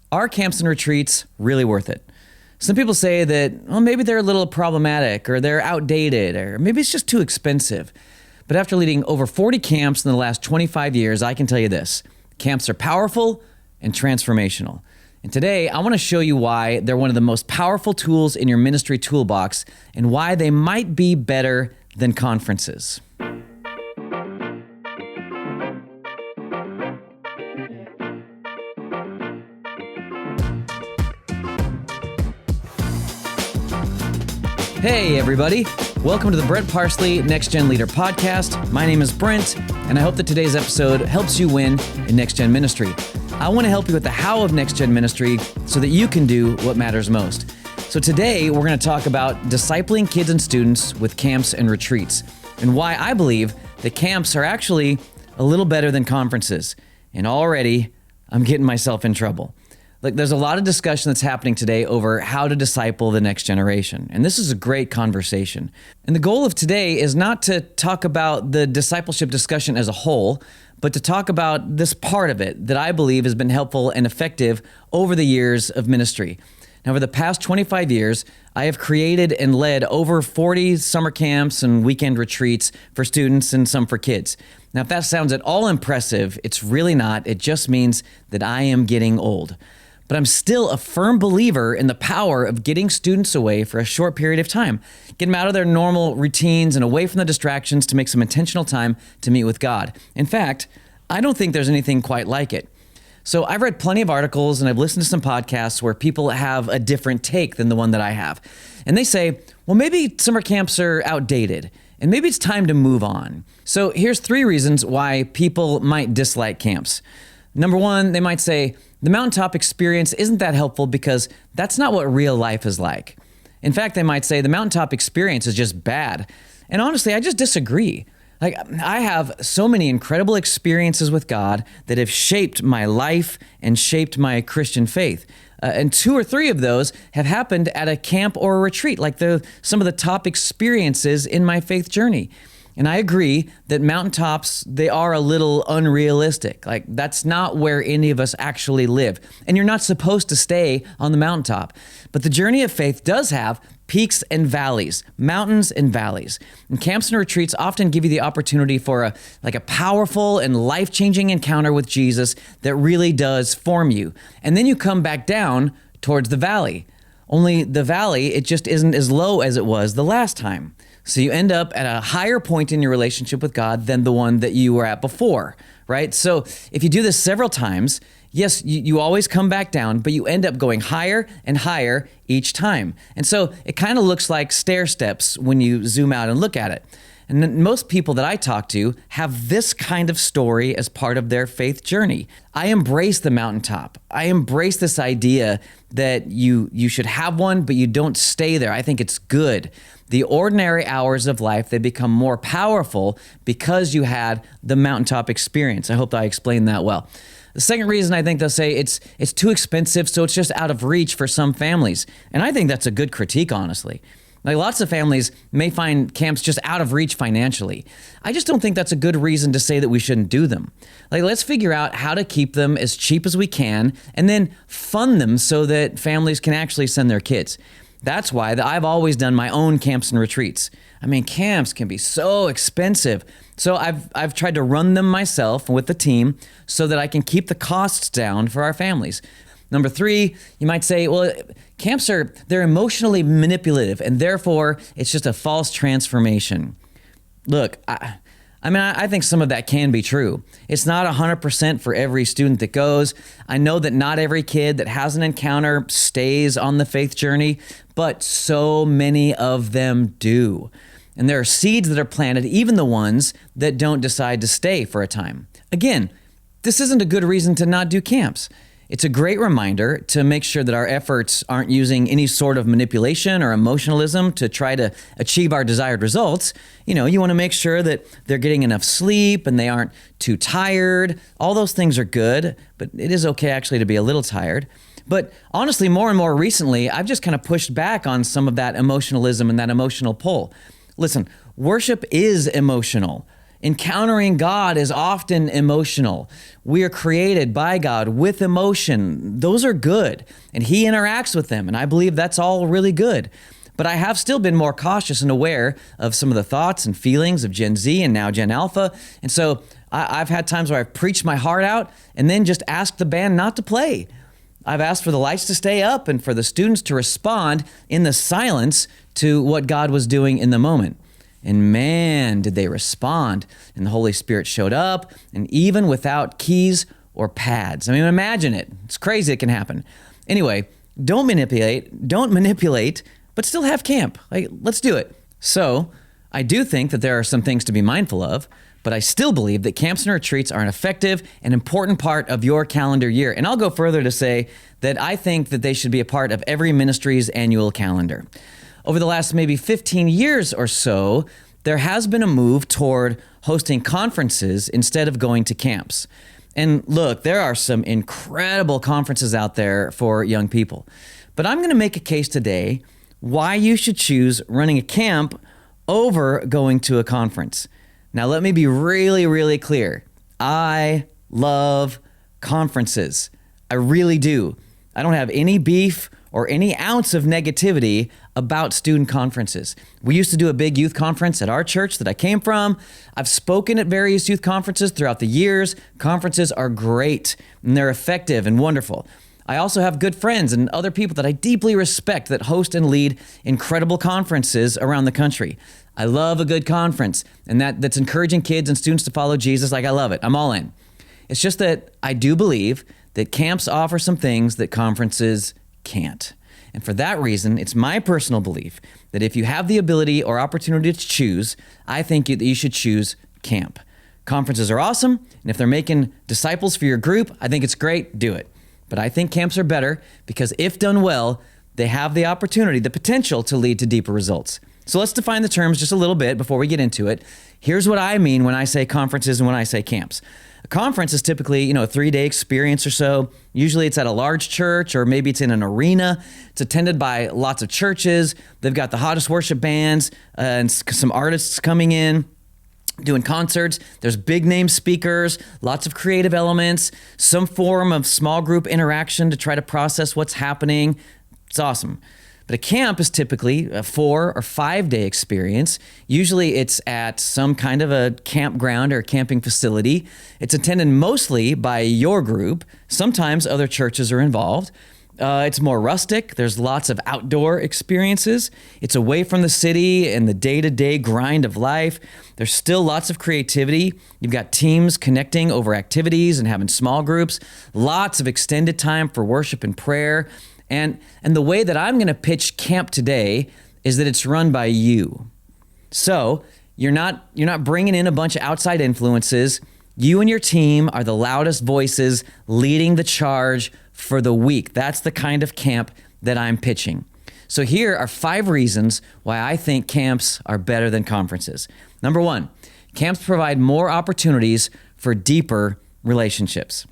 Are camps and retreats really worth it? Some people say that, well, maybe they're a little problematic or they're outdated or maybe it's just too expensive. But after leading over 40 camps in the last 25 years, I can tell you this: camps are powerful and transformational. And today, I want to show you why they're one of the most powerful tools in your ministry toolbox and why they might be better than conferences. Hey, everybody. Welcome to the Brent Parsley Next Gen Leader Podcast. My name is Brent, and I hope that today's episode helps you win in Next Gen Ministry. I want to help you with the how of Next Gen Ministry so that you can do what matters most. So today, we're going to talk about discipling kids and students with camps and retreats, and why I believe that camps are actually a little better than conferences. And already, I'm getting myself in trouble. Look, there's a lot of discussion that's happening today over how to disciple the next generation. And this is a great conversation. And the goal of today is not to talk about the discipleship discussion as a whole, but to talk about this part of it that I believe has been helpful and effective over the years of ministry. Now, over the past 25 years, I have created and led over 40 summer camps and weekend retreats for students and some for kids. Now, if that sounds at all impressive, it's really not. It just means that I am getting old. But I'm still a firm believer in the power of getting students away for a short period of time, get them out of their normal routines and away from the distractions to make some intentional time to meet with God. In fact, I don't think there's anything quite like it. So I've read plenty of articles and I've listened to some podcasts where people have a different take than the one that I have. And they say, well, maybe summer camps are outdated and maybe it's time to move on. So here's 3 reasons why people might dislike camps. Number 1, they might say, the mountaintop experience isn't that helpful because that's not what real life is like. In fact, they might say the mountaintop experience is just bad. And honestly, I just disagree. I have so many incredible experiences with God that have shaped my life and shaped my Christian faith. And 2 or 3 of those have happened at a camp or a retreat, like some of the top experiences in my faith journey. And I agree that mountaintops, they are a little unrealistic. Like, that's not where any of us actually live. And you're not supposed to stay on the mountaintop. But the journey of faith does have peaks and valleys, mountains and valleys. And camps and retreats often give you the opportunity for a powerful and life-changing encounter with Jesus that really does form you. And then you come back down towards the valley. Only the valley, it just isn't as low as it was the last time. So you end up at a higher point in your relationship with God than the one that you were at before, right? So if you do this several times, yes, you always come back down, but you end up going higher and higher each time. And so it kind of looks like stair steps when you zoom out and look at it. And most people that I talk to have this kind of story as part of their faith journey. I embrace the mountaintop. I embrace this idea that you should have one, but you don't stay there. I think it's good. The ordinary hours of life, they become more powerful because you had the mountaintop experience. I hope I explained that well. The second reason I think they'll say it's too expensive, so it's just out of reach for some families. And I think that's a good critique, honestly. Like, lots of families may find camps just out of reach financially. I just don't think that's a good reason to say that we shouldn't do them. Like, let's figure out how to keep them as cheap as we can and then fund them so that families can actually send their kids. That's why I've always done my own camps and retreats. I mean, camps can be so expensive. So I've tried to run them myself with the team so that I can keep the costs down for our families. Number 3, you might say, well, camps they're emotionally manipulative and therefore it's just a false transformation. Look, I think some of that can be true. It's not 100% for every student that goes. I know that not every kid that has an encounter stays on the faith journey, but so many of them do. And there are seeds that are planted, even the ones that don't decide to stay for a time. Again, this isn't a good reason to not do camps. It's a great reminder to make sure that our efforts aren't using any sort of manipulation or emotionalism to try to achieve our desired results. You want to make sure that they're getting enough sleep and they aren't too tired. All those things are good, but it is okay actually to be a little tired. But honestly, more and more recently, I've just kind of pushed back on some of that emotionalism and that emotional pull. Listen, worship is emotional. Encountering God is often emotional. We are created by God with emotion. Those are good, and He interacts with them, and I believe that's all really good. But I have still been more cautious and aware of some of the thoughts and feelings of Gen Z and now Gen Alpha. And so I've had times where I've preached my heart out and then just asked the band not to play. I've asked for the lights to stay up and for the students to respond in the silence to what God was doing in the moment. And man, did they respond. And the Holy Spirit showed up, and even without keys or pads. I mean, imagine it. It's crazy it can happen. Anyway, don't manipulate, but still have camp. Like, let's do it. So I do think that there are some things to be mindful of, but I still believe that camps and retreats are an effective and important part of your calendar year. And I'll go further to say that I think that they should be a part of every ministry's annual calendar. Over the last maybe 15 years or so, there has been a move toward hosting conferences instead of going to camps. And look, there are some incredible conferences out there for young people. But I'm going to make a case today why you should choose running a camp over going to a conference. Now, let me be really, really clear. I love conferences. I really do. I don't have any beef or any ounce of negativity about student conferences. We used to do a big youth conference at our church that I came from. I've spoken at various youth conferences throughout the years. Conferences are great, and they're effective and wonderful. I also have good friends and other people that I deeply respect that host and lead incredible conferences around the country. I love a good conference, and that's encouraging kids and students to follow Jesus. Like, I love it. I'm all in. It's just that I do believe that camps offer some things that conferences can't. And for that reason, it's my personal belief that if you have the ability or opportunity to choose, I think that you should choose camp. Conferences are awesome, and if they're making disciples for your group, I think it's great, do it. But I think camps are better because if done well, they have the opportunity, the potential to lead to deeper results. So let's define the terms just a little bit before we get into it. Here's what I mean when I say conferences and when I say camps. A conference is typically, a 3-day experience or so. Usually it's at a large church or maybe it's in an arena. It's attended by lots of churches. They've got the hottest worship bands and some artists coming in, doing concerts. There's big name speakers, lots of creative elements, some form of small group interaction to try to process what's happening. It's awesome. But a camp is typically a 4 or 5 day experience. Usually it's at some kind of a campground or camping facility. It's attended mostly by your group. Sometimes other churches are involved. It's more rustic. There's lots of outdoor experiences. It's away from the city and the day-to-day grind of life. There's still lots of creativity. You've got teams connecting over activities and having small groups. Lots of extended time for worship and prayer. And the way that I'm going to pitch camp today is that it's run by you. So you're not bringing in a bunch of outside influences. You and your team are the loudest voices leading the charge for the week. That's the kind of camp that I'm pitching. So here are 5 reasons why I think camps are better than conferences. Number 1, camps provide more opportunities for deeper relationships.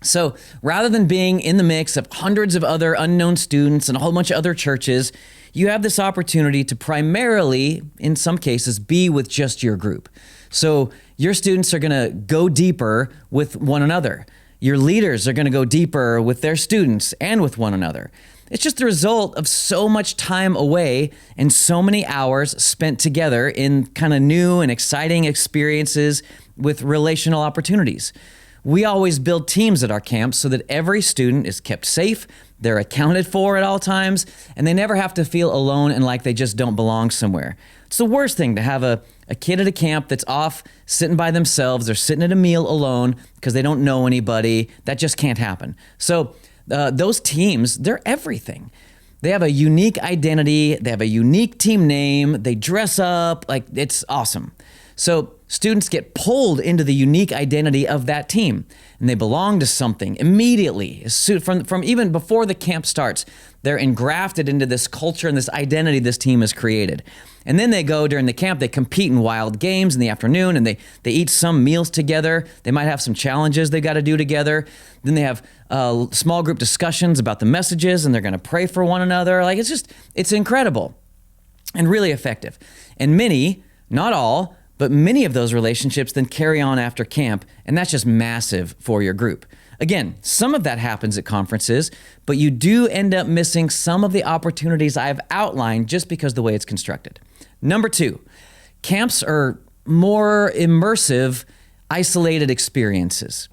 So rather than being in the mix of hundreds of other unknown students and a whole bunch of other churches, you have this opportunity to primarily, in some cases, be with just your group. So your students are going to go deeper with one another. Your leaders are going to go deeper with their students and with one another. It's just the result of so much time away and so many hours spent together in kind of new and exciting experiences with relational opportunities. We always build teams at our camps so that every student is kept safe, they're accounted for at all times, and they never have to feel alone and like they just don't belong somewhere. It's the worst thing to have a kid at a camp that's off sitting by themselves or sitting at a meal alone because they don't know anybody. That just can't happen. So those teams, they're everything. They have a unique identity. They have a unique team name. They dress up. Like, it's awesome. So students get pulled into the unique identity of that team, and they belong to something immediately. From even before the camp starts, they're engrafted into this culture and this identity this team has created. And then they go during the camp, they compete in wild games in the afternoon, and they eat some meals together. They might have some challenges they got to do together. Then they have small group discussions about the messages, and they're going to pray for one another. Like, it's incredible and really effective. And many, not all, But many of those relationships then carry on after camp, and that's just massive for your group. Again, some of that happens at conferences, but you do end up missing some of the opportunities I've outlined just because of the way it's constructed. Number 2, camps are more immersive, isolated experiences.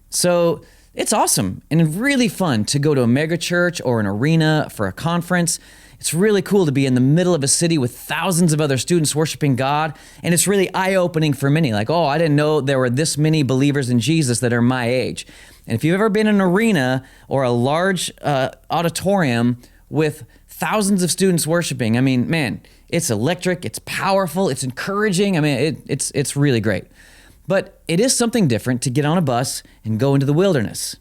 So it's awesome and really fun to go to a megachurch or an arena for a conference. It's really cool to be in the middle of a city with thousands of other students worshiping God. And it's really eye-opening for many. Like, oh, I didn't know there were this many believers in Jesus that are my age. And if you've ever been in an arena or a large auditorium with thousands of students worshiping, I mean, man, it's electric, it's powerful, it's encouraging. I mean, it's really great. But it is something different to get on a bus and go into the wilderness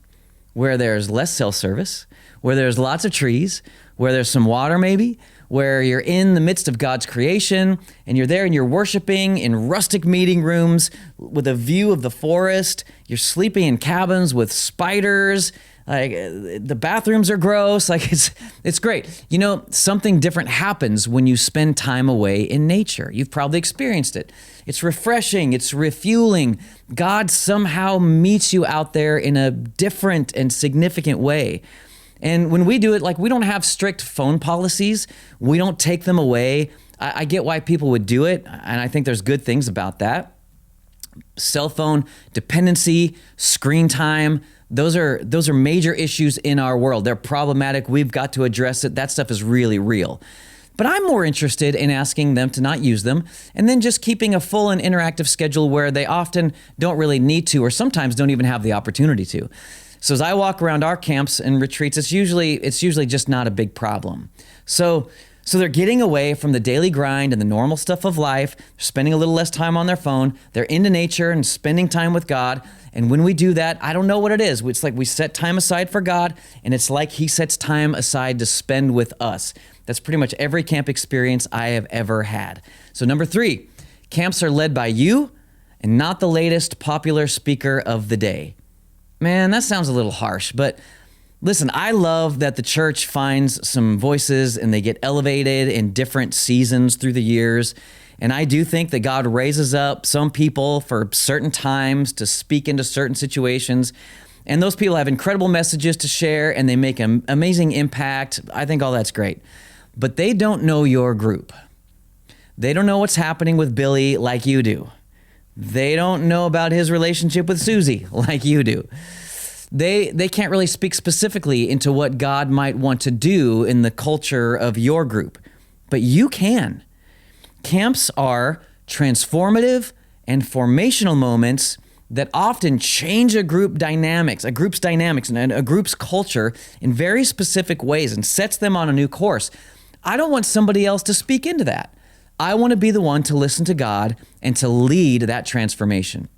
where there's less cell service, where there's lots of trees, where there's some water maybe, where you're in the midst of God's creation and you're there and you're worshiping in rustic meeting rooms with a view of the forest. You're sleeping in cabins with spiders. Like, the bathrooms are gross. Like, it's great. You know, something different happens when you spend time away in nature. You've probably experienced it. It's refreshing. It's refueling. God somehow meets you out there in a different and significant way. And when we do it, like, we don't have strict phone policies. We don't take them away. I get why people would do it, and I think there's good things about that. Cell phone dependency, screen time, those are major issues in our world. They're problematic. We've got to address it. That stuff is really real. But I'm more interested in asking them to not use them and then just keeping a full and interactive schedule where they often don't really need to or sometimes don't even have the opportunity to. So as I walk around our camps and retreats, it's usually just not a big problem. So they're getting away from the daily grind and the normal stuff of life. They're spending a little less time on their phone. They're into nature and spending time with God. And when we do that, I don't know what it is. It's like we set time aside for God, and it's like He sets time aside to spend with us. That's pretty much every camp experience I have ever had. So number 3, camps are led by you and not the latest popular speaker of the day. Man, that sounds a little harsh, but listen, I love that the church finds some voices and they get elevated in different seasons through the years. And I do think that God raises up some people for certain times to speak into certain situations. And those people have incredible messages to share and they make an amazing impact. I think all that's great. But they don't know your group. They don't know what's happening with Billy like you do. They don't know about his relationship with Susie like you do. They can't really speak specifically into what God might want to do in the culture of your group, but you can. Camps are transformative and formational moments that often change a group's dynamics and a group's culture in very specific ways and sets them on a new course. I don't want somebody else to speak into that. I want to be the one to listen to God and to lead that transformation.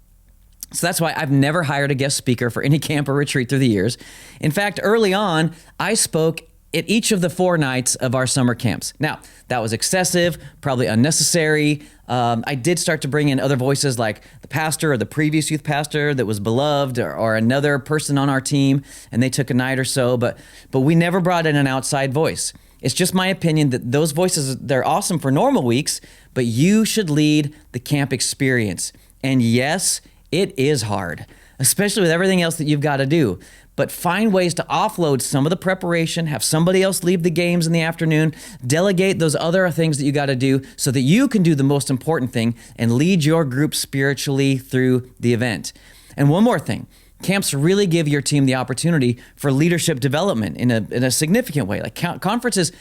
So that's why I've never hired a guest speaker for any camp or retreat through the years. In fact, early on, I spoke at each of the 4 nights of our summer camps. Now, that was excessive, probably unnecessary. I did start to bring in other voices like the pastor or the previous youth pastor that was beloved or another person on our team, and they took a night or so, but we never brought in an outside voice. It's just my opinion that those voices, they're awesome for normal weeks, but you should lead the camp experience. And yes, it is hard, especially with everything else that you've got to do. But find ways to offload some of the preparation, have somebody else lead the games in the afternoon, delegate those other things that you got to do so that you can do the most important thing and lead your group spiritually through the event. And one more thing, camps really give your team the opportunity for leadership development in a significant way. Like conferences,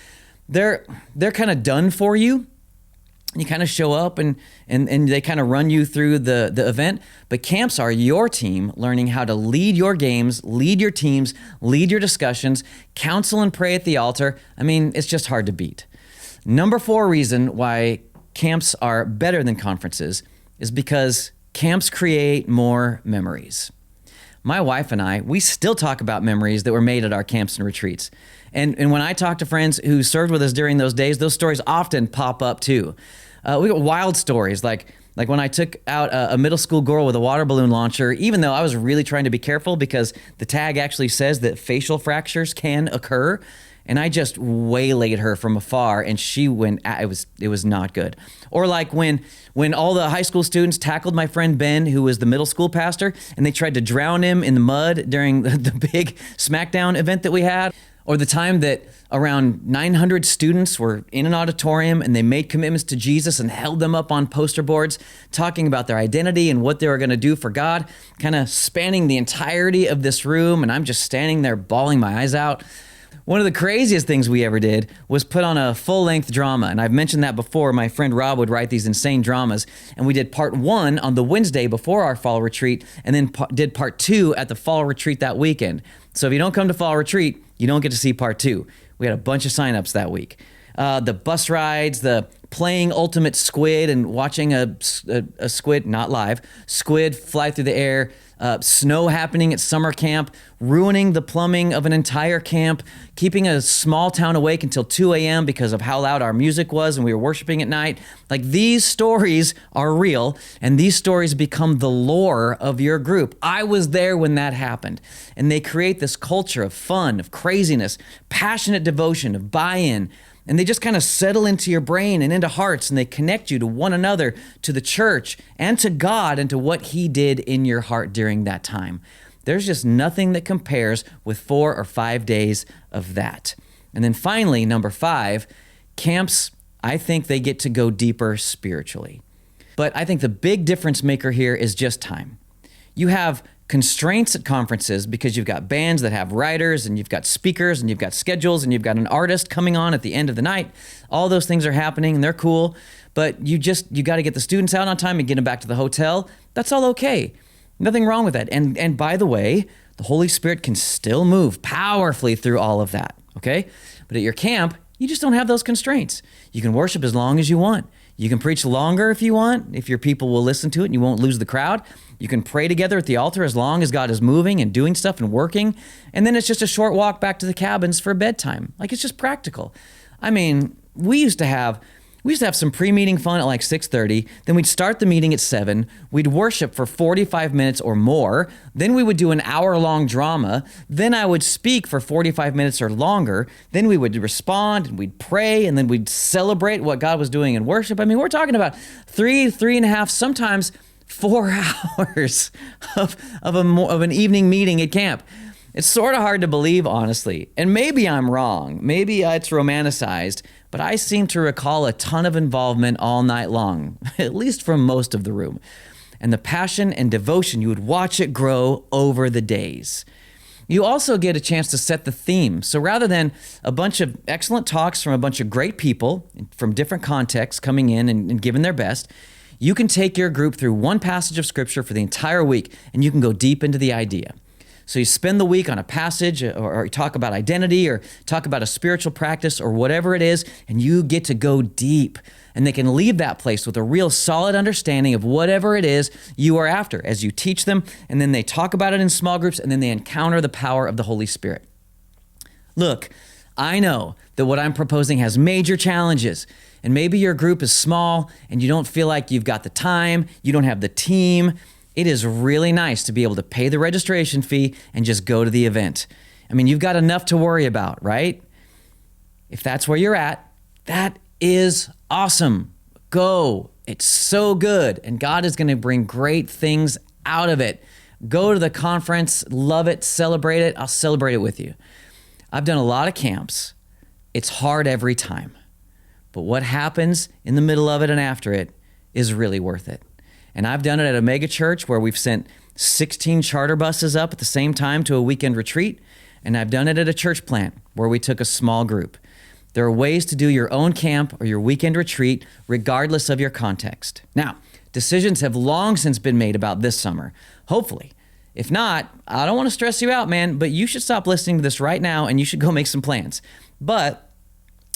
they're kind of done for you. You kind of show up and they kind of run you through the event. But camps are your team learning how to lead your games, lead your teams, lead your discussions, counsel and pray at the altar. I mean, it's just hard to beat. Number 4 reason why camps are better than conferences is because camps create more memories. My wife and I, we still talk about memories that were made at our camps and retreats. And when I talk to friends who served with us during those days, those stories often pop up too. We got wild stories like when I took out a middle school girl with a water balloon launcher, even though I was really trying to be careful because the tag actually says that facial fractures can occur. and I just waylaid her from afar, and she went. It was not good. Or like when all the high school students tackled my friend Ben, who was the middle school pastor, and they tried to drown him in the mud during the big SmackDown event that we had. Or the time that around 900 students were in an auditorium and they made commitments to Jesus and held them up on poster boards, talking about their identity and what they were going to do for God, kind of spanning the entirety of this room. And I'm just standing there bawling my eyes out. One of the craziest things we ever did was put on a full-length drama. And I've mentioned that before. My friend Rob would write these insane dramas. And we did part 1 on the Wednesday before our fall retreat, and then did part 2 at the fall retreat that weekend. So if you don't come to fall retreat, you don't get to see part 2. We had a bunch of signups that week. The bus rides, the playing ultimate squid and watching a squid, not live, squid fly through the air, snow happening at summer camp, ruining the plumbing of an entire camp, keeping a small town awake until 2 a.m. because of how loud our music was and we were worshiping at night. Like, these stories are real, and these stories become the lore of your group. I was there when that happened. And they create this culture of fun, of craziness, passionate devotion, of buy-in. And they just kind of settle into your brain and into hearts, and they connect you to one another, to the church, and to God, and to what He did in your heart during that time. There's just nothing that compares with 4 or 5 days of that. And then finally, number 5, camps, I think they get to go deeper spiritually. But I think the big difference maker here is just time. You have constraints at conferences because you've got bands that have writers, and you've got speakers, and you've got schedules, and you've got an artist coming on at the end of the night. All those things are happening and they're cool, but you got to get the students out on time and get them back to the hotel. That's all okay. Nothing wrong with that. And by the way, the Holy Spirit can still move powerfully through all of that, okay? But at your camp, you just don't have those constraints. You can worship as long as you want. You can preach longer if you want, if your people will listen to it and you won't lose the crowd. You can pray together at the altar as long as God is moving and doing stuff and working. And then it's just a short walk back to the cabins for bedtime. Like, it's just practical. I mean, we used to have some pre-meeting fun at like 6:30. Then we'd start the meeting at 7. We'd worship for 45 minutes or more. Then we would do an hour-long drama. Then I would speak for 45 minutes or longer. Then we would respond and we'd pray, and then we'd celebrate what God was doing in worship. I mean, we're talking about 3.5, sometimes 4 hours of an evening meeting at camp. It's sort of hard to believe, honestly. And maybe I'm wrong. Maybe it's romanticized, but I seem to recall a ton of involvement all night long, at least from most of the room. And the passion and devotion, you would watch it grow over the days. You also get a chance to set the theme. So rather than a bunch of excellent talks from a bunch of great people from different contexts coming in and giving their best, you can take your group through one passage of Scripture for the entire week, and you can go deep into the idea. So you spend the week on a passage, or you talk about identity, or talk about a spiritual practice, or whatever it is, and you get to go deep. And they can leave that place with a real solid understanding of whatever it is you are after as you teach them, and then they talk about it in small groups, and then they encounter the power of the Holy Spirit. Look, I know that what I'm proposing has major challenges, and maybe your group is small and you don't feel like you've got the time, you don't have the team. It is really nice to be able to pay the registration fee and just go to the event. I mean, you've got enough to worry about, right? If that's where you're at, that is awesome. Go. It's so good, and God is going to bring great things out of it. Go to the conference, love it, celebrate it. I'll celebrate it with you. I've done a lot of camps. It's hard every time. But what happens in the middle of it and after it is really worth it. And I've done it at a mega church where we've sent 16 charter buses up at the same time to a weekend retreat. And I've done it at a church plant where we took a small group. There are ways to do your own camp or your weekend retreat regardless of your context. Now, decisions have long since been made about this summer, hopefully. If not, I don't want to stress you out, man, but you should stop listening to this right now and you should go make some plans. But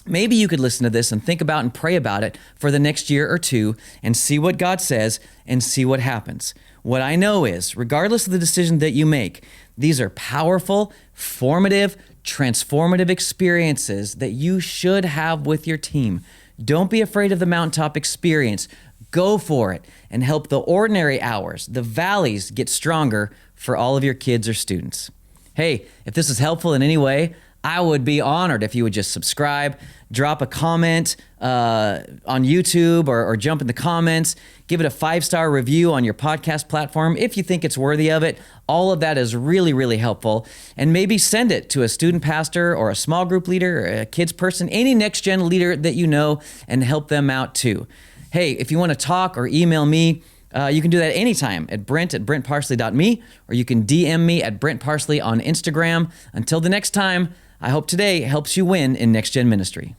maybe you could listen to this and think about and pray about it for the next year or two and see what God says and see what happens. What I know is, regardless of the decision that you make, these are powerful, formative, transformative experiences that you should have with your team. Don't be afraid of the mountaintop experience. Go for it and help the ordinary hours, the valleys, get stronger for all of your kids or students. Hey, if this is helpful in any way, I would be honored if you would just subscribe, drop a comment on YouTube or jump in the comments, give it a 5-star review on your podcast platform if you think it's worthy of it. All of that is really, really helpful. And maybe send it to a student pastor or a small group leader or a kids person, any next gen leader that you know, and help them out too. Hey, if you want to talk or email me, you can do that anytime at brent@brentparsley.me, or you can DM me at Brent Parsley on Instagram. Until the next time, I hope today helps you win in Next Gen Ministry.